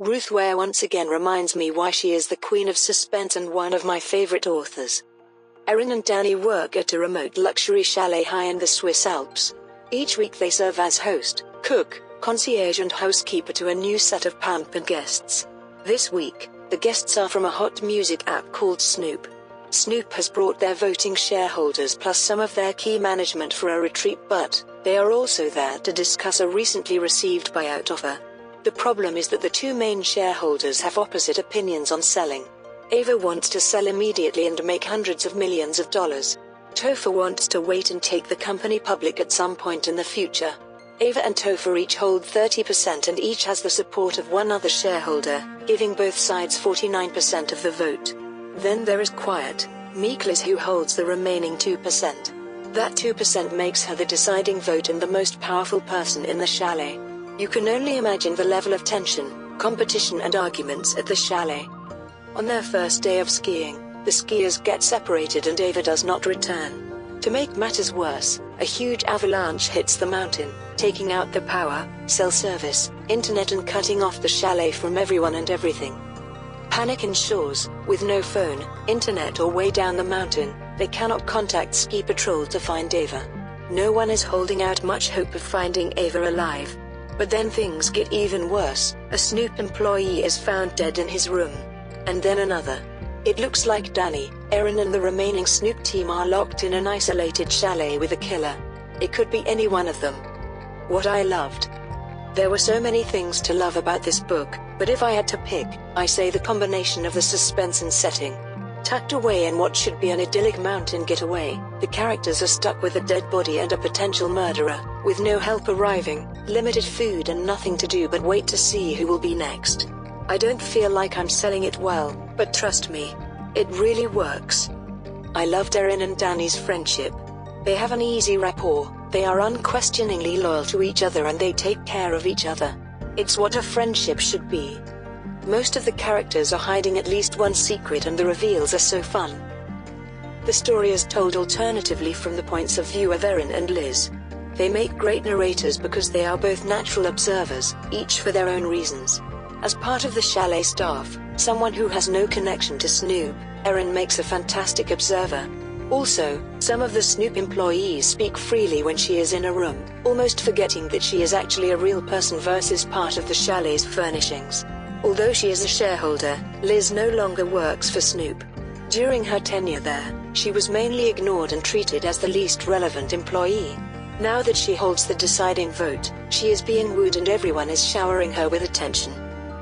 Ruth Ware once again reminds me why she is the queen of suspense and one of my favorite authors. Erin and Danny work at a remote luxury chalet high in the Swiss Alps. Each week they serve as host, cook, concierge and housekeeper to a new set of pampered guests. This week, the guests are from a hot music app called Snoop. Snoop has brought their voting shareholders plus some of their key management for a retreat, but they are also there to discuss a recently received buyout offer. The problem is that the two main shareholders have opposite opinions on selling. Ava wants to sell immediately and make hundreds of millions of dollars. Topher wants to wait and take the company public at some point in the future. Ava and Topher each hold 30% and each has the support of one other shareholder, giving both sides 49% of the vote. Then there is Quiet, meek Liz, who holds the remaining 2%. That 2% makes her the deciding vote and the most powerful person in the chalet. You can only imagine the level of tension, competition and arguments at the chalet. On their first day of skiing, the skiers get separated and Ava does not return. To make matters worse, a huge avalanche hits the mountain, taking out the power, cell service, internet and cutting off the chalet from everyone and everything. Panic ensures, with no phone, internet or way down the mountain, they cannot contact ski patrol to find Ava. No one is holding out much hope of finding Ava alive. But then things get even worse. A Snoop employee is found dead in his room. And then another. It looks like Danny, Erin and the remaining Snoop team are locked in an isolated chalet with a killer. It could be any one of them. What I loved. There were so many things to love about this book, but if I had to pick, I say the combination of the suspense and setting. Tucked away in what should be an idyllic mountain getaway, the characters are stuck with a dead body and a potential murderer, with no help arriving, limited food and nothing to do but wait to see who will be next. I don't feel like I'm selling it well, but trust me, it really works. I loved Erin and Danny's friendship. They have an easy rapport, they are unquestioningly loyal to each other and they take care of each other. It's what a friendship should be. Most of the characters are hiding at least one secret and the reveals are so fun. The story is told alternatively from the points of view of Erin and Liz. They make great narrators because they are both natural observers, each for their own reasons. As part of the chalet staff, someone who has no connection to Snoop, Erin makes a fantastic observer. Also, some of the Snoop employees speak freely when she is in a room, almost forgetting that she is actually a real person versus part of the chalet's furnishings. Although she is a shareholder, Liz no longer works for Snoop. During her tenure there, she was mainly ignored and treated as the least relevant employee. Now that she holds the deciding vote, she is being wooed and everyone is showering her with attention.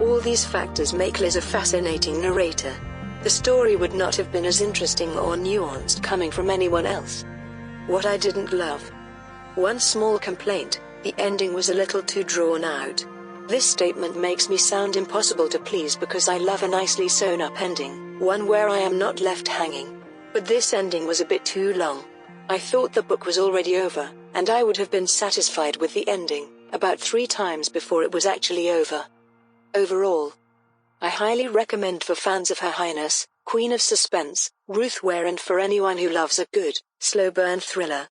All these factors make Liz a fascinating narrator. The story would not have been as interesting or nuanced coming from anyone else. What I didn't love. One small complaint, the ending was a little too drawn out. This statement makes me sound impossible to please because I love a nicely sewn up ending, one where I am not left hanging. But this ending was a bit too long. I thought the book was already over, and I would have been satisfied with the ending, about 3 times before it was actually over. Overall, I highly recommend for fans of Her Highness, Queen of Suspense, Ruth Ware, and for anyone who loves a good, slow burn thriller.